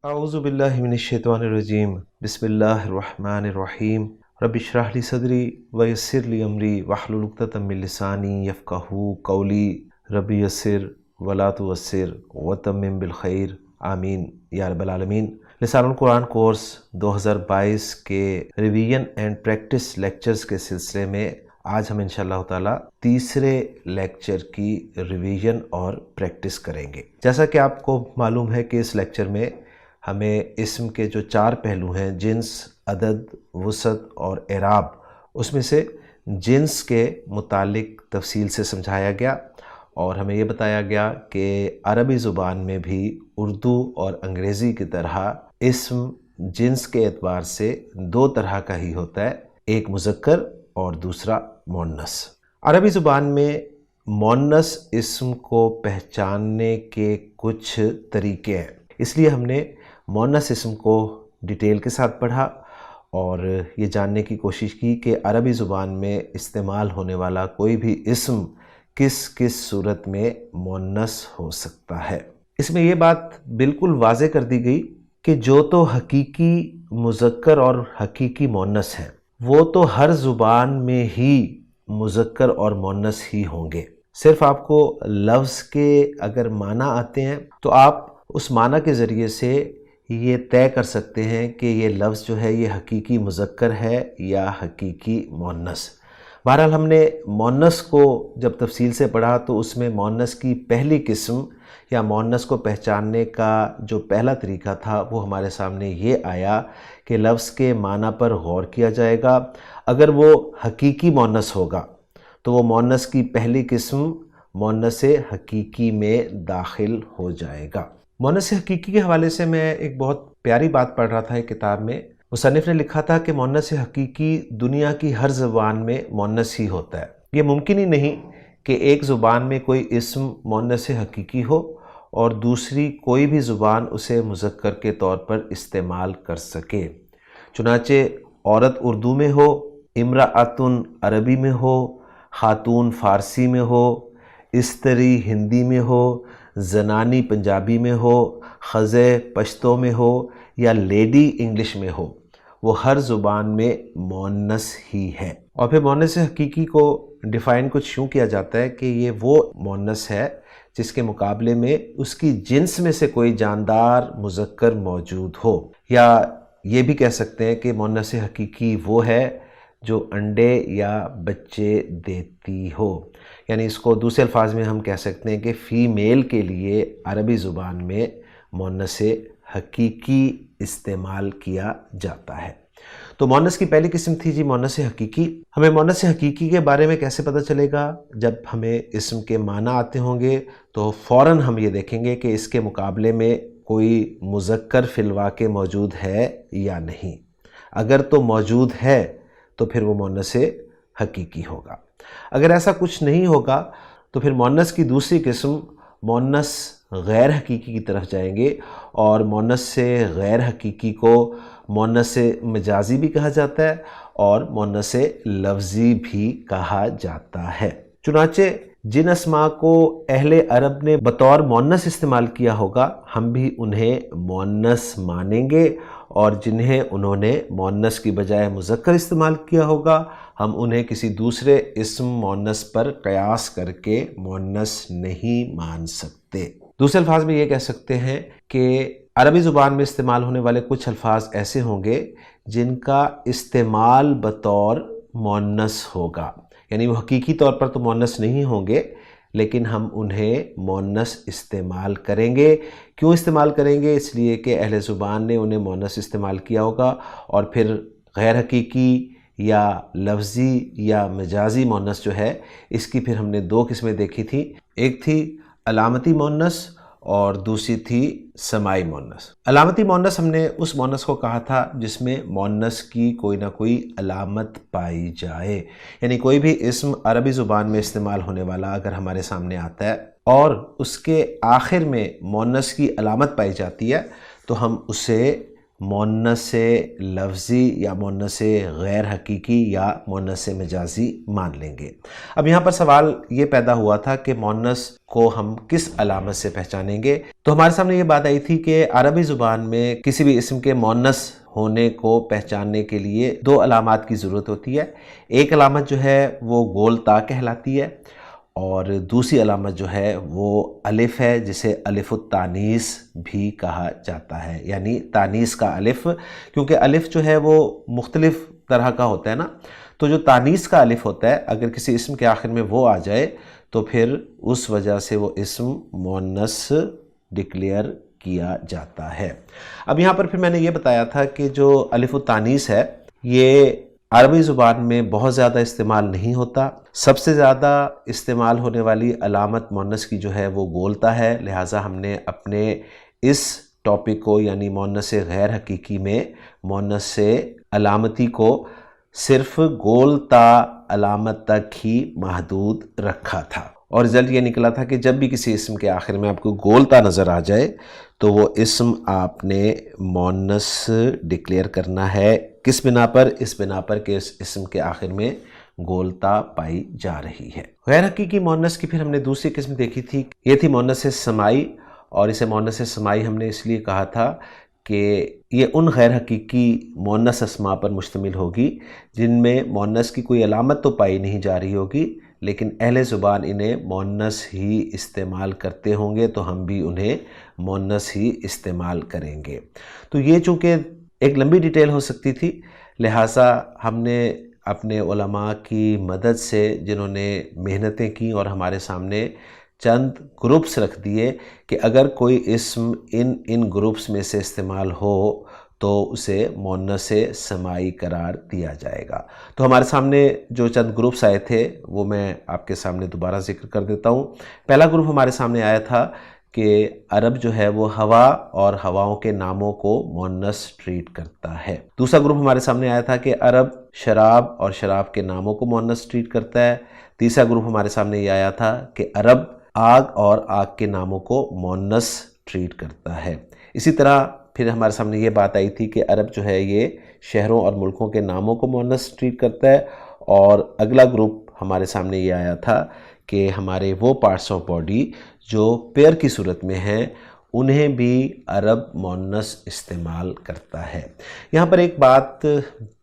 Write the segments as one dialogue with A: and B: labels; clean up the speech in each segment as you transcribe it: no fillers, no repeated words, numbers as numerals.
A: اعوذ باللہ من الشیطان الرجیم بسم اللہ الرحمن الرحیم رب اشرح لی صدری ویسر لی امری واحلل عقدۃ من لسانی یفقہوا قولی رب یسر ولا تعسر وتمم بالخیر آمین یا رب العالمین۔ لسان القرآن کورس 2022 کے ریویژن اینڈ پریکٹس لیکچرز کے سلسلے میں آج ہم انشاءاللہ تعالی تیسرے لیکچر کی ریویژن اور پریکٹس کریں گے۔ جیسا کہ آپ کو معلوم ہے کہ اس لیکچر میں ہمیں اسم کے جو 4 پہلو ہیں، جنس، عدد، وسعت اور اعراب، اس میں سے جنس کے متعلق تفصیل سے سمجھایا گیا اور ہمیں یہ بتایا گیا کہ عربی زبان میں بھی اردو اور انگریزی کی طرح اسم جنس کے اعتبار سے 2 طرح کا ہی ہوتا ہے، ایک مذکر اور دوسرا مؤنث۔ عربی زبان میں مؤنث اسم کو پہچاننے کے کچھ طریقے ہیں، اس لیے ہم نے مؤنث اسم کو ڈیٹیل کے ساتھ پڑھا اور یہ جاننے کی کوشش کی کہ عربی زبان میں استعمال ہونے والا کوئی بھی اسم کس کس صورت میں مؤنث ہو سکتا ہے۔ اس میں یہ بات بالکل واضح کر دی گئی کہ جو تو حقیقی مذکر اور حقیقی مؤنث ہیں وہ تو ہر زبان میں ہی مذکر اور مؤنث ہی ہوں گے۔ صرف آپ کو لفظ کے اگر معنی آتے ہیں تو آپ اس معنی کے ذریعے سے یہ طے کر سکتے ہیں کہ یہ لفظ جو ہے یہ حقیقی مذکر ہے یا حقیقی مؤنث۔ بہرحال ہم نے مؤنث کو جب تفصیل سے پڑھا تو اس میں مؤنث کی پہلی قسم یا مؤنث کو پہچاننے کا جو پہلا طریقہ تھا وہ ہمارے سامنے یہ آیا کہ لفظ کے معنی پر غور کیا جائے گا۔ اگر وہ حقیقی مؤنث ہوگا تو وہ مؤنث کی پہلی قسم مؤنث حقیقی میں داخل ہو جائے گا۔ مؤنث حقیقی کے حوالے سے میں ایک بہت پیاری بات پڑھ رہا تھا ایک کتاب میں، مصنف نے لکھا تھا کہ مؤنث حقیقی دنیا کی ہر زبان میں مؤنث ہی ہوتا ہے۔ یہ ممکن ہی نہیں کہ ایک زبان میں کوئی اسم مؤنث حقیقی ہو اور دوسری کوئی بھی زبان اسے مذکر کے طور پر استعمال کر سکے۔ چنانچہ عورت اردو میں ہو، امرأۃن عربی میں ہو، خاتون فارسی میں ہو، استری ہندی میں ہو، زنانی پنجابی میں ہو، خزے پشتو میں ہو یا لیڈی انگلش میں ہو، وہ ہر زبان میں مؤنث ہی ہے۔ اور پھر مؤنث حقیقی کو ڈیفائن کچھ یوں کیا جاتا ہے کہ یہ وہ مؤنث ہے جس کے مقابلے میں اس کی جنس میں سے کوئی جاندار مذکر موجود ہو، یا یہ بھی کہہ سکتے ہیں کہ مؤنث حقیقی وہ ہے جو انڈے یا بچے دیتی ہو۔ یعنی اس کو دوسرے الفاظ میں ہم کہہ سکتے ہیں کہ فیمیل کے لیے عربی زبان میں مؤنث حقیقی استعمال کیا جاتا ہے۔ تو مؤنث کی پہلی قسم تھی جی مؤنث حقیقی۔ ہمیں مؤنث حقیقی کے بارے میں کیسے پتہ چلے گا؟ جب ہمیں اسم کے معنی آتے ہوں گے تو فوراً ہم یہ دیکھیں گے کہ اس کے مقابلے میں کوئی مذکر فی الواقع موجود ہے یا نہیں۔ اگر تو موجود ہے تو پھر وہ مؤنث حقیقی ہوگا۔ اگر ایسا کچھ نہیں ہوگا تو پھر مؤنث کی دوسری قسم مؤنث غیر حقیقی کی طرف جائیں گے، اور مؤنث سے غیر حقیقی کو مؤنث مجازی بھی کہا جاتا ہے اور مؤنث لفظی بھی کہا جاتا ہے۔ چنانچہ جن اسماء کو اہل عرب نے بطور مؤنث استعمال کیا ہوگا ہم بھی انہیں مؤنث مانیں گے، اور جنہیں انہوں نے مؤنث کی بجائے مذکر استعمال کیا ہوگا ہم انہیں کسی دوسرے اسم مؤنث پر قیاس کر کے مؤنث نہیں مان سکتے۔ دوسرے الفاظ میں یہ کہہ سکتے ہیں کہ عربی زبان میں استعمال ہونے والے کچھ الفاظ ایسے ہوں گے جن کا استعمال بطور مؤنث ہوگا، یعنی وہ حقیقی طور پر تو مؤنث نہیں ہوں گے لیکن ہم انہیں مؤنث استعمال کریں گے۔ کیوں استعمال کریں گے؟ اس لیے کہ اہل زبان نے انہیں مؤنث استعمال کیا ہوگا، اور پھر غیر حقیقی یا لفظی یا مجازی مؤنث جو ہے اس کی پھر ہم نے 2 قسمیں دیکھی تھی، ایک تھی علامتی مؤنث اور دوسری تھی سماعی مؤنث۔ علامتی مؤنث ہم نے اس مؤنث کو کہا تھا جس میں مؤنث کی کوئی نہ کوئی علامت پائی جائے، یعنی کوئی بھی اسم عربی زبان میں استعمال ہونے والا اگر ہمارے سامنے آتا ہے اور اس کے آخر میں مؤنث کی علامت پائی جاتی ہے تو ہم اسے مونس لفظی یا مونس غیر حقیقی یا مونس مجازی مان لیں گے۔ اب یہاں پر سوال یہ پیدا ہوا تھا کہ مونس کو ہم کس علامت سے پہچانیں گے؟ تو ہمارے سامنے یہ بات آئی تھی کہ عربی زبان میں کسی بھی اسم کے مونس ہونے کو پہچاننے کے لیے دو علامات کی ضرورت ہوتی ہے۔ ایک علامت جو ہے وہ گول تا کہلاتی ہے، اور دوسری علامت جو ہے وہ الف ہے، جسے الف التانیث بھی کہا جاتا ہے، یعنی تانیث کا الف، کیونکہ الف جو ہے وہ مختلف طرح کا ہوتا ہے نا، تو جو تانیث کا الف ہوتا ہے اگر کسی اسم کے آخر میں وہ آ جائے تو پھر اس وجہ سے وہ اسم مونس ڈکلیئر کیا جاتا ہے۔ اب یہاں پر پھر میں نے یہ بتایا تھا کہ جو الف التانیث ہے یہ عربی زبان میں بہت زیادہ استعمال نہیں ہوتا۔ سب سے زیادہ استعمال ہونے والی علامت مونس کی جو ہے وہ گولتا ہے، لہٰذا ہم نے اپنے اس ٹاپک کو یعنی مونس غیر حقیقی میں مونس علامتی کو صرف گولتا علامت تک ہی محدود رکھا تھا، اور رزلٹ یہ نکلا تھا کہ جب بھی کسی اسم کے آخر میں آپ کو گولتا نظر آ جائے تو وہ اسم آپ نے مونس ڈکلیئر کرنا ہے۔ کس بنا پر؟ اس بنا پر کہ اس اسم کے آخر میں گولتا پائی جا رہی ہے۔ غیر حقیقی مونس کی پھر ہم نے دوسری قسم دیکھی تھی، یہ تھی مونس سمائی، اور اسے مونس سمائی ہم نے اس لیے کہا تھا کہ یہ ان غیر حقیقی مونس اسماء پر مشتمل ہوگی جن میں مونس کی کوئی علامت تو پائی نہیں جا رہی ہوگی لیکن اہل زبان انہیں مونس ہی استعمال کرتے ہوں گے، تو ہم بھی انہیں مونس ہی استعمال کریں گے۔ تو یہ چونکہ ایک لمبی ڈیٹیل ہو سکتی تھی، لہٰذا ہم نے اپنے علماء کی مدد سے جنہوں نے محنتیں کی اور ہمارے سامنے چند گروپس رکھ دیے کہ اگر کوئی اسم ان گروپس میں سے استعمال ہو تو اسے مونس سمائی قرار دیا جائے گا۔ تو ہمارے سامنے جو چند گروپس آئے تھے وہ میں آپ کے سامنے دوبارہ ذکر کر دیتا ہوں۔ پہلا گروپ ہمارے سامنے آیا تھا کہ عرب جو ہے وہ ہوا اور ہواؤں کے ناموں کو مونس ٹریٹ کرتا ہے۔ دوسرا گروپ ہمارے سامنے آیا تھا کہ عرب شراب اور شراب کے ناموں کو مونس ٹریٹ کرتا ہے۔ تیسرا گروپ ہمارے سامنے یہ آیا تھا کہ عرب آگ اور آگ کے ناموں کو مونس ٹریٹ کرتا ہے۔ اسی طرح پھر ہمارے سامنے یہ بات آئی تھی کہ عرب جو ہے یہ شہروں اور ملکوں کے ناموں کو مونس ٹریٹ کرتا ہے، اور اگلا گروپ ہمارے سامنے یہ آیا تھا کہ ہمارے وہ پارٹس آف باڈی جو پیئر کی صورت میں ہیں انہیں بھی عرب مونس استعمال کرتا ہے۔ یہاں پر ایک بات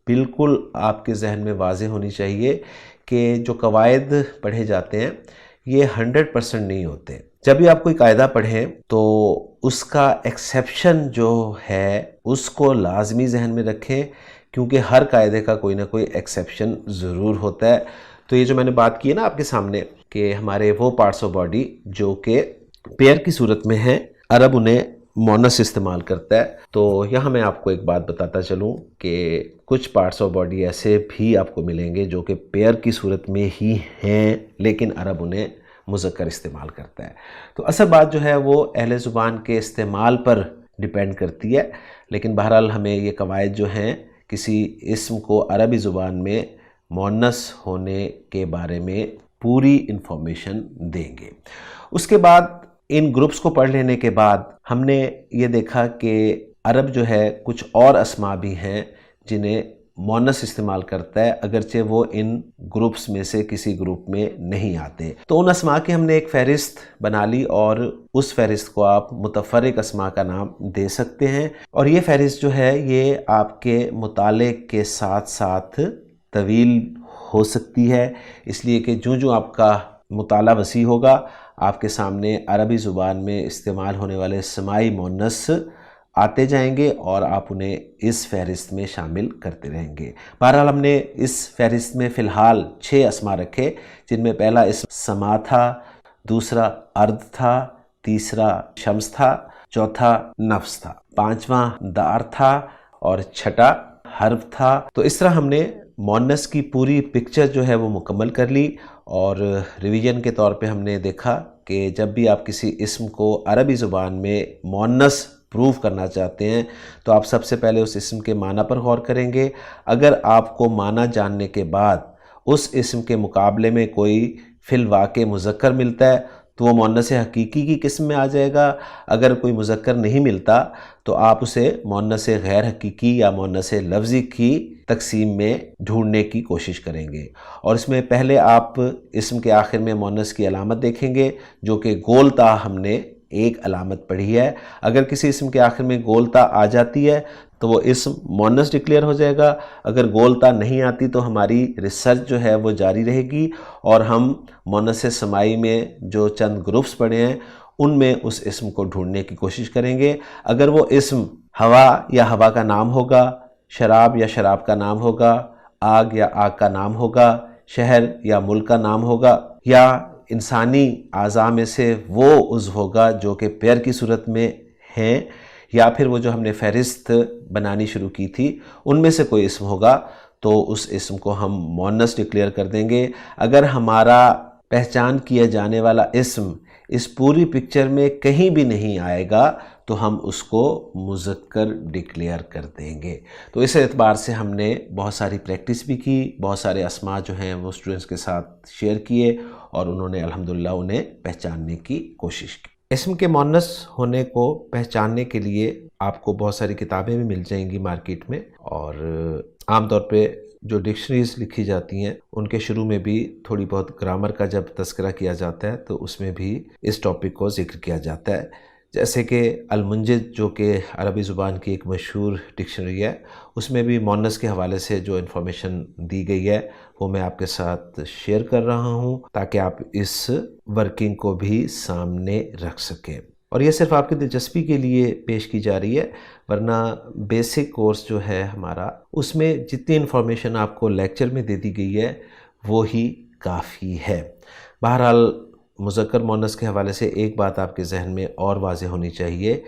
A: بالکل آپ کے ذہن میں واضح ہونی چاہیے کہ جو قواعد پڑھے جاتے ہیں یہ 100% نہیں ہوتے۔ جب بھی آپ کوئی قاعدہ پڑھیں تو اس کا ایکسیپشن جو ہے اس کو لازمی ذہن میں رکھیں، کیونکہ ہر قاعدے کا کوئی نہ کوئی ایکسیپشن ضرور ہوتا ہے۔ تو یہ جو میں نے بات کی ہے نا آپ کے سامنے کہ ہمارے وہ پارٹس آف باڈی جو کہ پیئر کی صورت میں ہیں عرب انہیں مونس استعمال کرتا ہے، تو یہاں میں آپ کو ایک بات بتاتا چلوں کہ کچھ پارٹس آف باڈی ایسے بھی آپ کو ملیں گے جو کہ پیئر کی صورت میں ہی ہیں لیکن عرب انہیں مذکر استعمال کرتا ہے۔ تو اصل بات جو ہے وہ اہل زبان کے استعمال پر ڈیپینڈ کرتی ہے، لیکن بہرحال ہمیں یہ قواعد جو ہیں کسی اسم کو عربی زبان میں مونس ہونے کے بارے میں پوری انفارمیشن دیں گے۔ اس کے بعد ان گروپس کو پڑھ لینے کے بعد ہم نے یہ دیکھا کہ عرب جو ہے کچھ اور اسماء بھی ہیں جنہیں مونس استعمال کرتا ہے اگرچہ وہ ان گروپس میں سے کسی گروپ میں نہیں آتے۔ تو ان اسماء کی ہم نے ایک فہرست بنا لی اور اس فہرست کو آپ متفرق اسماء کا نام دے سکتے ہیں، اور یہ فہرست جو ہے یہ آپ کے مطالعے کے ساتھ ساتھ طویل ہو سکتی ہے، اس لیے کہ جو آپ کا مطالعہ وسیع ہوگا آپ کے سامنے عربی زبان میں استعمال ہونے والے سمائی مونس آتے جائیں گے اور آپ انہیں اس فہرست میں شامل کرتے رہیں گے۔ بہرحال ہم نے اس فہرست میں فی الحال 6 اسماء رکھے، جن میں پہلا اسم سما تھا، دوسرا ارد تھا، تیسرا شمس تھا، چوتھا نفس تھا، پانچواں دار تھا اور چھٹا حرف تھا۔ تو اس طرح ہم نے مونس کی پوری پکچر جو ہے وہ مکمل کر لی، اور ریویژن کے طور پہ ہم نے دیکھا کہ جب بھی آپ کسی اسم کو عربی زبان میں مونس پروف کرنا چاہتے ہیں تو آپ سب سے پہلے اس اسم کے معنی پر غور کریں گے۔ اگر آپ کو معنی جاننے کے بعد اس اسم کے مقابلے میں کوئی فی الواقع مذکر ملتا ہے تو وہ مؤنث حقیقی کی قسم میں آ جائے گا۔ اگر کوئی مذکر نہیں ملتا تو آپ اسے مؤنث غیر حقیقی یا مؤنث لفظی کی تقسیم میں ڈھونڈنے کی کوشش کریں گے، اور اس میں پہلے آپ اسم کے آخر میں مؤنث کی علامت دیکھیں گے، جو کہ گول تا ہم نے ایک علامت پڑھی ہے۔ اگر کسی اسم کے آخر میں گول تا آ جاتی ہے تو وہ اسم مؤنث ڈکلیئر ہو جائے گا۔ اگر گول تا نہیں آتی تو ہماری ریسرچ جو ہے وہ جاری رہے گی، اور ہم مؤنث سمائی میں جو چند گروپس پڑھے ہیں ان میں اس اسم کو ڈھونڈنے کی کوشش کریں گے۔ اگر وہ اسم ہوا یا ہوا کا نام ہوگا، شراب یا شراب کا نام ہوگا، آگ یا آگ کا نام ہوگا، شہر یا ملک کا نام ہوگا، یا انسانی اعضاء میں سے وہ عضو ہوگا جو کہ پیر کی صورت میں ہیں، یا پھر وہ جو ہم نے فہرست بنانی شروع کی تھی ان میں سے کوئی اسم ہوگا، تو اس اسم کو ہم مؤنث ڈکلیئر کر دیں گے۔ اگر ہمارا پہچان کیا جانے والا اسم اس پوری پکچر میں کہیں بھی نہیں آئے گا تو ہم اس کو مذکر ڈکلیئر کر دیں گے۔ تو اس اعتبار سے ہم نے بہت ساری پریکٹس بھی کی، بہت سارے اسماء جو ہیں وہ اسٹوڈنٹس کے ساتھ شیئر کیے، اور انہوں نے الحمدللہ انہیں پہچاننے کی کوشش کی۔ اسم کے مؤنث ہونے کو پہچاننے کے لیے آپ کو بہت ساری کتابیں بھی مل جائیں گی مارکیٹ میں، اور عام طور پہ جو ڈکشنریز لکھی جاتی ہیں ان کے شروع میں بھی تھوڑی بہت گرامر کا جب تذکرہ کیا جاتا ہے تو اس میں بھی اس ٹاپک کو ذکر کیا جاتا ہے۔ جیسے کہ المنجد جو کہ عربی زبان کی ایک مشہور ڈکشنری ہے، اس میں بھی مؤنث کے حوالے سے جو انفارمیشن دی گئی ہے وہ میں آپ کے ساتھ شیئر کر رہا ہوں تاکہ آپ اس ورکنگ کو بھی سامنے رکھ سکیں، اور یہ صرف آپ کی دلچسپی کے لیے پیش کی جا رہی ہے، ورنہ بیسک کورس جو ہے ہمارا اس میں جتنی انفارمیشن آپ کو لیکچر میں دے دی گئی ہے وہی کافی ہے۔ بہرحال مذکر مؤنث کے حوالے سے ایک بات آپ کے ذہن میں اور واضح ہونی چاہیے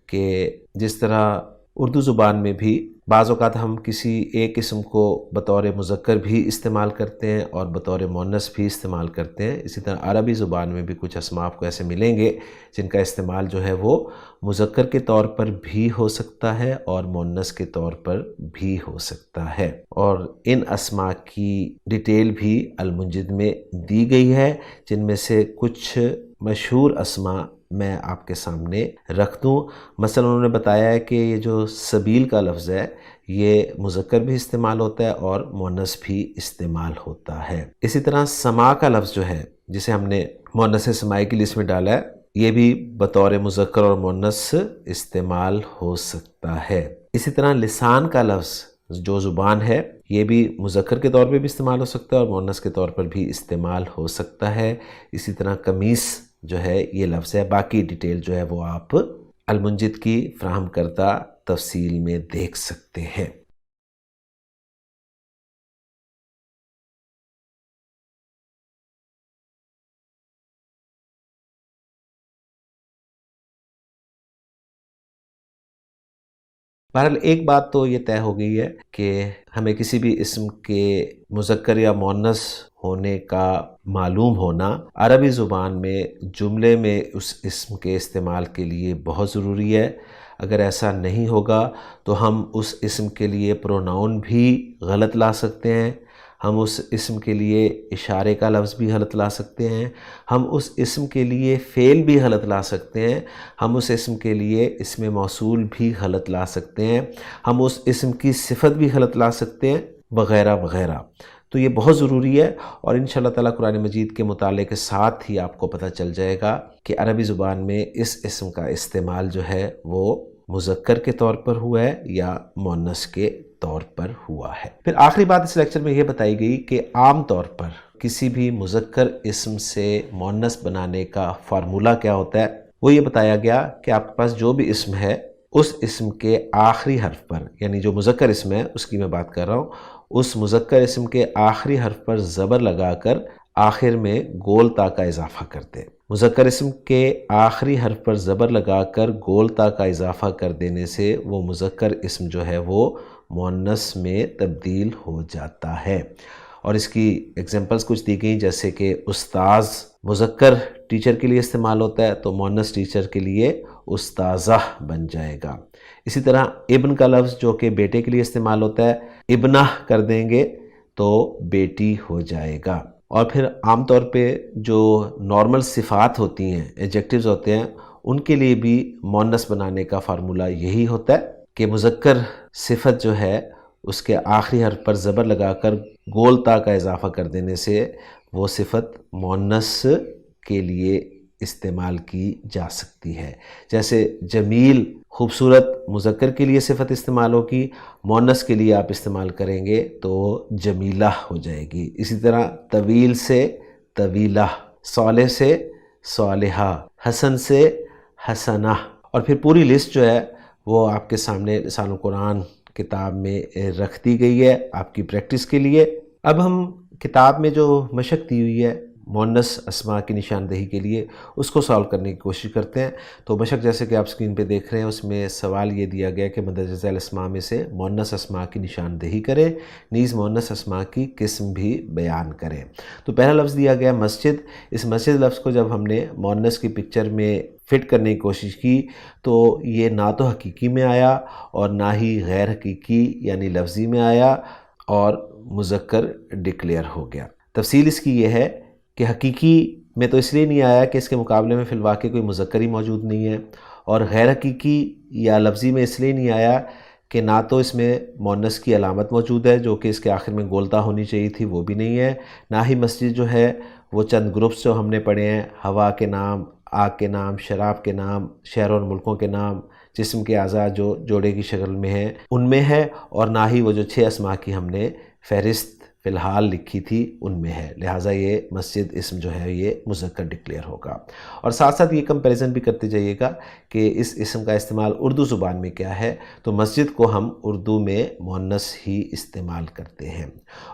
A: کہ جس طرح اردو زبان میں بھی بعض اوقات ہم کسی ایک اسم کو بطور مذکر بھی استعمال کرتے ہیں اور بطور مؤنث بھی استعمال کرتے ہیں، اسی طرح عربی زبان میں بھی کچھ اسماء آپ کو ایسے ملیں گے جن کا استعمال جو ہے وہ مذکر کے طور پر بھی ہو سکتا ہے اور مؤنث کے طور پر بھی ہو سکتا ہے، اور ان اسماء کی ڈیٹیل بھی المنجد میں دی گئی ہے، جن میں سے کچھ مشہور اسماء میں آپ کے سامنے رکھ دوں۔ مثلا انہوں نے بتایا ہے کہ یہ جو سبیل کا لفظ ہے یہ مذکر بھی استعمال ہوتا ہے اور مؤنث بھی استعمال ہوتا ہے۔ اسی طرح سما کا لفظ جو ہے جسے ہم نے مؤنث سمائی کی لسٹ میں ڈالا ہے، یہ بھی بطور مذکر اور مؤنث استعمال ہو سکتا ہے۔ اسی طرح لسان کا لفظ جو زبان ہے یہ بھی مذکر کے طور پہ بھی استعمال ہو سکتا ہے اور مؤنث کے طور پر بھی استعمال ہو سکتا ہے۔ اسی طرح قمیص جو ہے یہ لفظ ہے، باقی ڈیٹیل جو ہے وہ آپ المنجد کی فراہم کردہ تفصیل میں دیکھ سکتے ہیں۔ بہرحال ایک بات تو یہ طے ہو گئی ہے کہ ہمیں کسی بھی اسم کے مذکر یا مؤنث ہونے کا معلوم ہونا عربی زبان میں جملے میں اس اسم کے استعمال کے لیے بہت ضروری ہے۔ اگر ایسا نہیں ہوگا تو ہم اس اسم کے لیے پروناؤن بھی غلط لا سکتے ہیں، ہم اس اسم کے لیے اشارے کا لفظ بھی غلط لا سکتے ہیں، ہم اس اسم کے لیے فعل بھی غلط لا سکتے ہیں، ہم اس اسم کے لیے اسم موصول بھی غلط لا سکتے ہیں، ہم اس اسم کی صفت بھی غلط لا سکتے ہیں، وغیرہ وغیرہ۔ تو یہ بہت ضروری ہے، اور انشاءاللہ تعالیٰ قرآن مجید کے مطالعے کے ساتھ ہی آپ کو پتہ چل جائے گا کہ عربی زبان میں اس اسم کا استعمال جو ہے وہ مذکر کے طور پر ہوا ہے یا مؤنث کے طور پر ہوا ہے۔ پھر آخری بات اس لیکچر میں یہ بتائی گئی کہ عام طور پر کسی بھی مذکر اسم سے مؤنث بنانے کا فارمولہ کیا ہوتا ہے۔ وہ یہ بتایا گیا کہ آپ کے پاس جو بھی اسم ہے اس اسم کے آخری حرف پر، یعنی جو مذکر اسم ہے اس کی میں بات کر رہا ہوں، اس مذکر اسم کے آخری حرف پر زبر لگا کر آخر میں گول تا کا اضافہ کرتے۔ مذکر اسم کے آخری حرف پر زبر لگا کر گول تا کا اضافہ کر دینے سے وہ مذکر اسم جو ہے وہ مؤنث میں تبدیل ہو جاتا ہے، اور اس کی ایگزامپلز کچھ دی گئیں، جیسے کہ استاذ مذکر ٹیچر کے لیے استعمال ہوتا ہے تو مؤنث ٹیچر کے لیے استاذہ بن جائے گا۔ اسی طرح ابن کا لفظ جو کہ بیٹے کے لیے استعمال ہوتا ہے، ابنہ کر دیں گے تو بیٹی ہو جائے گا۔ اور پھر عام طور پہ جو نارمل صفات ہوتی ہیں، ایڈجیکٹیوز ہوتے ہیں، ان کے لیے بھی مؤنث بنانے کا فارمولہ یہی ہوتا ہے کہ مذکر صفت جو ہے اس کے آخری حرف پر زبر لگا کر گول تا کا اضافہ کر دینے سے وہ صفت مؤنث کے لیے استعمال کی جا سکتی ہے۔ جیسے جمیل خوبصورت مذکر کے لیے صفت استعمال ہوگی، مؤنث کے لیے آپ استعمال کریں گے تو جمیلہ ہو جائے گی۔ اسی طرح طویل سے طویلہ، صالح سے صالحہ، حسن سے حسنہ، اور پھر پوری لسٹ جو ہے وہ آپ کے سامنے لسان القرآن کتاب میں رکھ دی گئی ہے آپ کی پریکٹس کے لیے۔ اب ہم کتاب میں جو مشق دی ہوئی ہے مؤنث اسماء کی نشاندہی کے لیے اس کو سالو کرنے کی کوشش کرتے ہیں۔ تو مشق جیسے کہ آپ اسکرین پہ دیکھ رہے ہیں اس میں سوال یہ دیا گیا کہ مندرجہ ذیل اسماء میں سے مؤنث اسماء کی نشاندہی کریں، نیز مؤنث اسماء کی قسم بھی بیان کریں۔ تو پہلا لفظ دیا گیا مسجد۔ اس مسجد لفظ کو جب ہم نے مؤنث کی پکچر میں فٹ کرنے کی کوشش کی تو یہ نہ تو حقیقی میں آیا اور نہ ہی غیر حقیقی یعنی لفظی میں آیا اور مذکر ڈکلیئر ہو گیا۔ تفصیل اس کی یہ ہے کہ حقیقی میں تو اس لیے نہیں آیا کہ اس کے مقابلے میں فی الواقع کوئی مذکر ہی موجود نہیں ہے، اور غیر حقیقی یا لفظی میں اس لیے نہیں آیا کہ نہ تو اس میں مؤنث کی علامت موجود ہے جو کہ اس کے آخر میں گولتا ہونی چاہیے تھی، وہ بھی نہیں ہے، نہ ہی مسجد جو ہے وہ چند گروپس جو ہم نے پڑھے ہیں، ہوا کے نام، آگ کے نام، شراب کے نام، شہروں اور ملکوں کے نام، جسم کے اعضاء جو جوڑے کی شکل میں ہیں ان میں ہے، اور نہ ہی وہ جو 6 اسماء کی ہم نے فہرست فی الحال لکھی تھی ان میں ہے، لہٰذا یہ مسجد اسم جو ہے یہ مذکر ڈکلیئر ہوگا۔ اور ساتھ ساتھ یہ کمپیریزن بھی کرتے جائیے گا کہ اس اسم کا استعمال اردو زبان میں کیا ہے، تو مسجد کو ہم اردو میں مؤنث ہی استعمال کرتے ہیں۔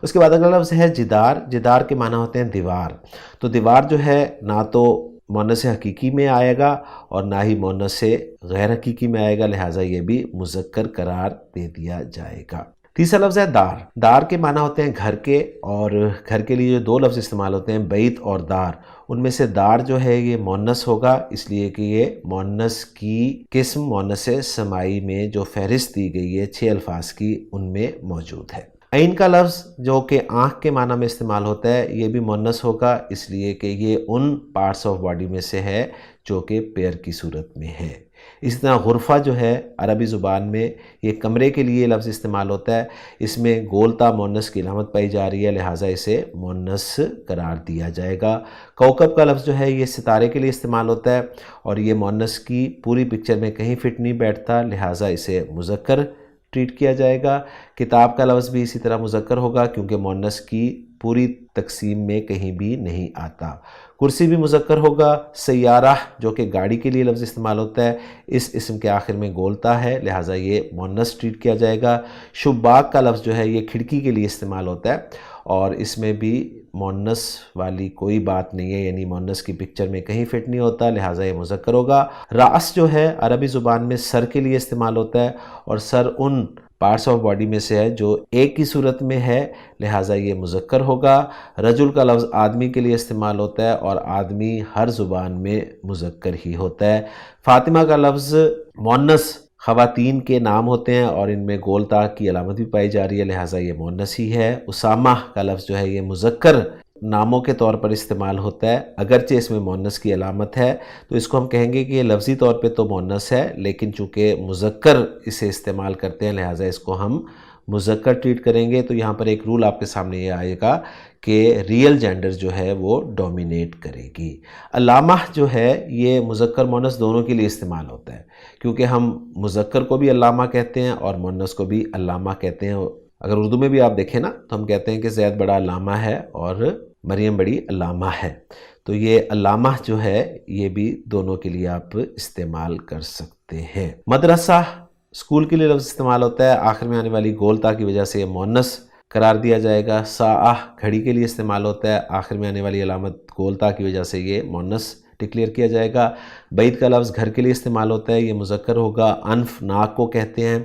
A: اس کے بعد اگلا لفظ ہے جدار۔ جدار کے معنی ہوتے ہیں دیوار۔ تو دیوار جو ہے نہ تو مؤنث حقیقی میں آئے گا اور نہ ہی مؤنث غیر حقیقی میں آئے گا، لہٰذا یہ بھی مذکر قرار دے دیا جائے گا۔ تیسرا لفظ ہے دار۔ دار کے معنی ہوتے ہیں گھر کے، اور گھر کے لیے جو 2 لفظ استعمال ہوتے ہیں بیت اور دار، ان میں سے دار جو ہے یہ مؤنث ہوگا اس لیے کہ یہ مؤنث کی قسم مؤنث سمائی میں جو فہرست دی گئی ہے 6 الفاظ کی ان میں موجود ہے۔ عین کا لفظ جو کہ آنکھ کے معنی میں استعمال ہوتا ہے یہ بھی مؤنث ہوگا اس لیے کہ یہ ان پارٹس آف باڈی میں سے ہے جو کہ پیر کی صورت میں ہے۔ اسی طرح غرفہ جو ہے عربی زبان میں یہ کمرے کے لیے لفظ استعمال ہوتا ہے، اس میں گولتا مؤنث کی علامت پائی جا رہی ہے، لہٰذا اسے مؤنث قرار دیا جائے گا۔ کوکب کا لفظ جو ہے یہ ستارے کے لیے استعمال ہوتا ہے اور یہ مؤنث کی پوری پکچر میں کہیں فٹ نہیں بیٹھتا، لہٰذا اسے مذکر ٹریٹ کیا جائے گا۔ کتاب کا لفظ بھی اسی طرح مذکر ہوگا کیونکہ مؤنث کی پوری تقسیم میں کہیں بھی نہیں آتا۔ کرسی بھی مذکر ہوگا۔ سیارہ جو کہ گاڑی کے لیے لفظ استعمال ہوتا ہے اس اسم کے آخر میں گولتا ہے، لہٰذا یہ مؤنث ٹریٹ کیا جائے گا۔ شباک کا لفظ جو ہے یہ کھڑکی کے لیے استعمال ہوتا ہے اور اس میں بھی مؤنث والی کوئی بات نہیں ہے، یعنی مؤنث کی پکچر میں کہیں فٹ نہیں ہوتا، لہٰذا یہ مذکر ہوگا۔ راس جو ہے عربی زبان میں سر کے لیے استعمال ہوتا ہے اور سر ان پارٹس آف باڈی میں سے ہے جو ایک کی صورت میں ہے، لہٰذا یہ مذکر ہوگا۔ رجل کا لفظ آدمی کے لیے استعمال ہوتا ہے اور آدمی ہر زبان میں مذکر ہی ہوتا ہے۔ فاطمہ کا لفظ مؤنث خواتین کے نام ہوتے ہیں اور ان میں گول تا کی علامت بھی پائی جا رہی ہے، لہٰذا یہ مؤنث ہی ہے۔ اسامہ کا لفظ جو ہے یہ مذکر ناموں کے طور پر استعمال ہوتا ہے، اگرچہ اس میں مؤنث کی علامت ہے تو اس کو ہم کہیں گے کہ یہ لفظی طور پہ تو مؤنث ہے لیکن چونکہ مذکر اسے استعمال کرتے ہیں لہٰذا اس کو ہم مذکر ٹریٹ کریں گے۔ تو یہاں پر ایک رول آپ کے سامنے یہ آئے گا کہ ریئل جینڈر جو ہے وہ ڈومینیٹ کرے گی۔ علامہ جو ہے یہ مذکر مؤنث دونوں کے لیے استعمال ہوتا ہے کیونکہ ہم مذکر کو بھی علامہ کہتے ہیں اور مؤنث کو بھی علامہ کہتے ہیں۔ اگر اردو میں بھی آپ دیکھیں نا تو ہم کہتے ہیں کہ زید بڑا علامہ ہے اور مریم بڑی علامہ ہے، تو یہ علامہ جو ہے یہ بھی دونوں کے لیے آپ استعمال کر سکتے ہیں۔ مدرسہ اسکول کے لیے لفظ استعمال ہوتا ہے، آخر میں آنے والی گول تا کی وجہ سے یہ مؤنث قرار دیا جائے گا۔ ساعہ گھڑی کے لیے استعمال ہوتا ہے، آخر میں آنے والی علامت گول تا کی وجہ سے یہ مؤنث ڈکلیئر کیا جائے گا۔ بیت کا لفظ گھر کے لیے استعمال ہوتا ہے، یہ مذکر ہوگا۔ انف ناک کو کہتے ہیں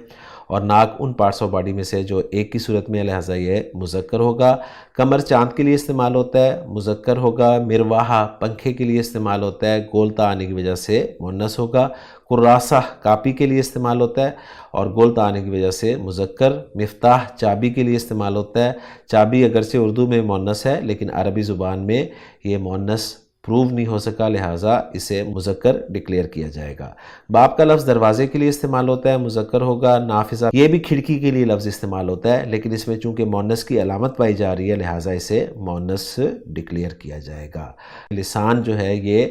A: اور ناک ان پارٹس آف باڈی میں سے جو ایک کی صورت میں، لہٰذا یہ مذکر ہوگا۔ کمر چاند کے لیے استعمال ہوتا ہے، مذکر ہوگا۔ مروحہ پنکھے کے لیے استعمال ہوتا ہے، گولتا آنے کی وجہ سے مؤنث ہوگا۔ کراسہ کاپی کے لیے استعمال ہوتا ہے اور گولتا آنے کی وجہ سے مذکر۔ مفتاح چابی کے لیے استعمال ہوتا ہے، چابی اگرچہ اردو میں مؤنث ہے لیکن عربی زبان میں یہ مؤنث پروو نہیں ہو سکا، لہٰذا اسے مذکر ڈکلیئر کیا جائے گا۔ باب کا لفظ دروازے کے لیے استعمال ہوتا ہے، مذکر ہوگا۔ نافذہ یہ بھی کھڑکی کے لیے لفظ استعمال ہوتا ہے لیکن اس میں چونکہ مؤنث کی علامت پائی جا رہی ہے لہٰذا اسے مؤنث ڈکلیئر کیا جائے گا۔ لسان جو ہے یہ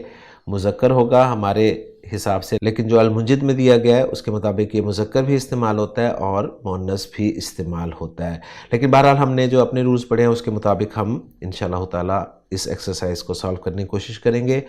A: مذکر ہوگا ہمارے حساب سے، لیکن جو المنجد میں دیا گیا ہے اس کے مطابق یہ مذکر بھی استعمال ہوتا ہے اور مؤنث بھی استعمال ہوتا ہے، لیکن بہرحال ہم نے جو اپنے رولز پڑھے ہیں اس کے مطابق ہم انشاءاللہ تعالی اس ایکسرسائز کو سالو کرنے کی کوشش کریں گے۔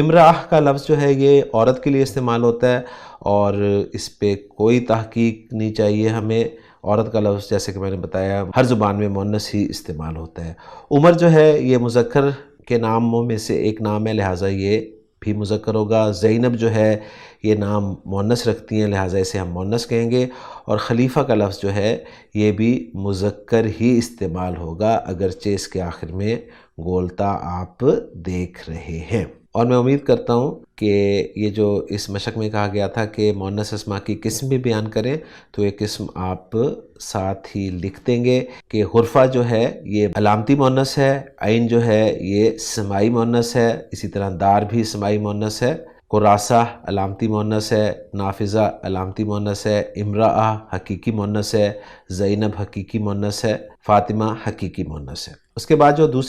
A: امراہ کا لفظ جو ہے یہ عورت کے لیے استعمال ہوتا ہے اور اس پہ کوئی تحقیق نہیں چاہیے ہمیں۔ عورت کا لفظ جیسے کہ میں نے بتایا ہر زبان میں مؤنث ہی استعمال ہوتا ہے۔ عمر جو ہے یہ مذکر کے ناموں میں سے ایک نام ہے لہٰذا یہ بھی مذکر ہوگا۔ زینب جو ہے یہ نام مؤنث رکھتی ہیں لہٰذا اسے ہم مؤنث کہیں گے، اور خلیفہ کا لفظ جو ہے یہ بھی مذکر ہی استعمال ہوگا اگرچہ اس کے آخر میں گولتا آپ دیکھ رہے ہیں۔ اور میں امید کرتا ہوں کہ یہ جو اس مشق میں کہا گیا تھا کہ مؤنث اسماء کی قسم بھی بیان کریں تو یہ قسم آپ ساتھ ہی لکھ دیں گے کہ حرفہ جو ہے یہ علامتی مؤنث ہے، عین جو ہے یہ سماعی مؤنث ہے، اسی طرح دار بھی سماعی مؤنث ہے، کراسہ علامتی مؤنث ہے، نافذہ علامتی مؤنث ہے، امرأہ حقیقی مؤنث ہے، زینب حقیقی مؤنث ہے، فاطمہ حقیقی مؤنث ہے۔ اس کے بعد جو دوسری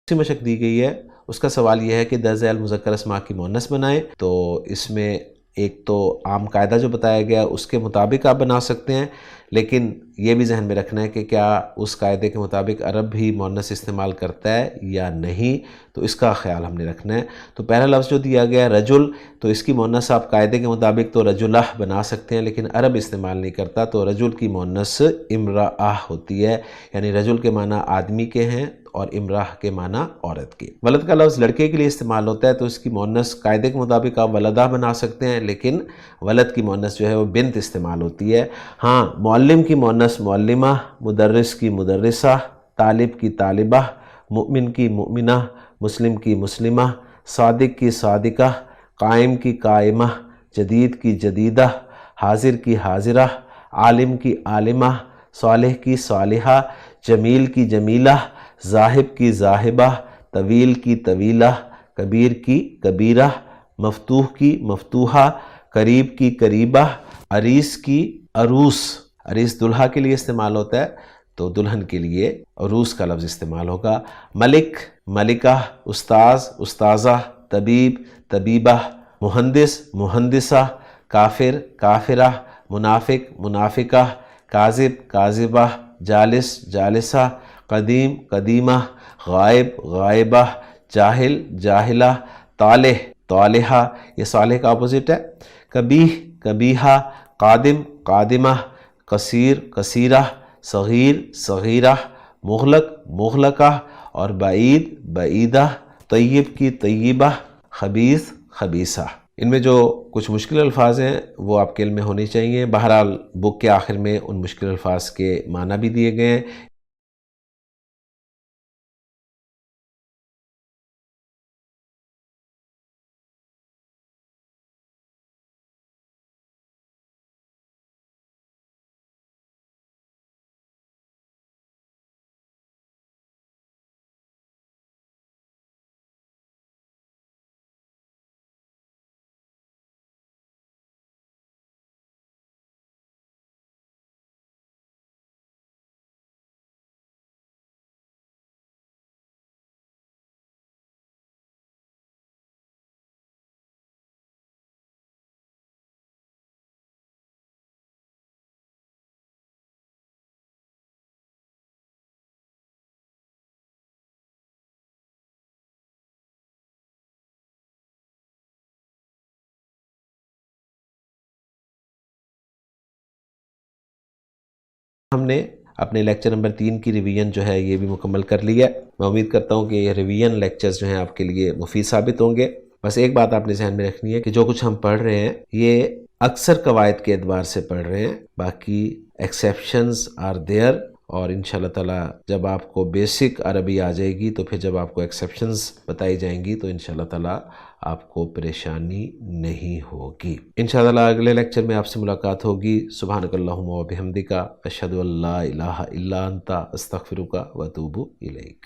A: مشق دی گئی ہے اس کا سوال یہ ہے کہ درج ذیل مذکر اسماء کی مؤنث بنائیں، تو اس میں ایک تو عام قاعدہ جو بتایا گیا اس کے مطابق آپ بنا سکتے ہیں، لیکن یہ بھی ذہن میں رکھنا ہے کہ کیا اس قاعدے کے مطابق عرب بھی مؤنث استعمال کرتا ہے یا نہیں، تو اس کا خیال ہم نے رکھنا ہے۔ تو پہلا لفظ جو دیا گیا ہے رجل، تو اس کی مؤنث آپ قاعدے کے مطابق تو رجلہ بنا سکتے ہیں لیکن عرب استعمال نہیں کرتا، تو رجل کی مؤنث امرأہ ہوتی ہے، یعنی رجل کے معنی آدمی کے ہیں اور امراہ کے معنی عورت کے۔ ولد کا لفظ لڑکے کے لیے استعمال ہوتا ہے تو اس کی مؤنث قاعدے کے مطابق آپ ولدہ بنا سکتے ہیں لیکن ولد کی مؤنث جو ہے وہ بنت استعمال ہوتی ہے۔ ہاں، معلم کی مؤنث معلمہ، مدرس کی مدرسہ، طالب کی طالبہ، مؤمن کی مؤمنہ، مسلم کی مسلمہ، صادق کی صادقہ، قائم کی قائمہ، جدید کی جدیدہ، حاضر کی حاضرہ، عالم کی عالمہ، صالح کی صالحہ، جمیل کی جمیلہ، ذاہب کی ذاہبہ، طویل کی طویلہ، کبیر کی کبیرہ، مفتوح کی مفتوحہ، قریب کی قریبہ، عریس کی عروس۔ عریس دلہا کے لیے استعمال ہوتا ہے تو دلہن کے لیے عروس کا لفظ استعمال ہوگا۔ ملک ملکہ، استاذ استاذہ، طبیب طبیبہ، مہندس مہندسہ، کافر کافرہ، منافق منافقہ، کاذب کاذبہ، جالس جالسہ، قدیم قدیمہ، غائب غائبہ، جاہل جاہلہ، طالح طالحہ، یہ صالح کا اپوزٹ ہے، کبیح کبیحہ، قادم قادمہ، قصیر قصیرہ، صغیر صغیرہ، مغلق مغلقہ، اور بعید بعیدہ، طیب کی طیبہ، خبیث خبیثہ۔ ان میں جو کچھ مشکل الفاظ ہیں وہ آپ کے علم میں ہونی چاہیے، بہرحال بک کے آخر میں ان مشکل الفاظ کے معنی بھی دیے گئے ہیں۔ ہم نے اپنے لیکچر نمبر 3 کی ریویژن جو ہے یہ بھی مکمل کر لی ہے۔ میں امید کرتا ہوں کہ یہ ریویژن لیکچرز جو ہیں آپ کے لیے مفید ثابت ہوں گے۔ بس ایک بات آپ نے ذہن میں رکھنی ہے کہ جو کچھ ہم پڑھ رہے ہیں یہ اکثر قواعد کے اعتبار سے پڑھ رہے ہیں، باقی ایکسیپشنز آر دیئر، اور انشاءاللہ تعالی جب آپ کو بیسک عربی آ جائے گی تو پھر جب آپ کو ایکسیپشنز بتائی جائیں گی تو انشاءاللہ تعالی آپ کو پریشانی نہیں ہوگی۔ انشاءاللہ اگلے لیکچر میں آپ سے ملاقات ہوگی۔ سبحانک اللہم و بحمدک، اشہد ان لا الہ الا انت، استغفرک و اتوب الیک۔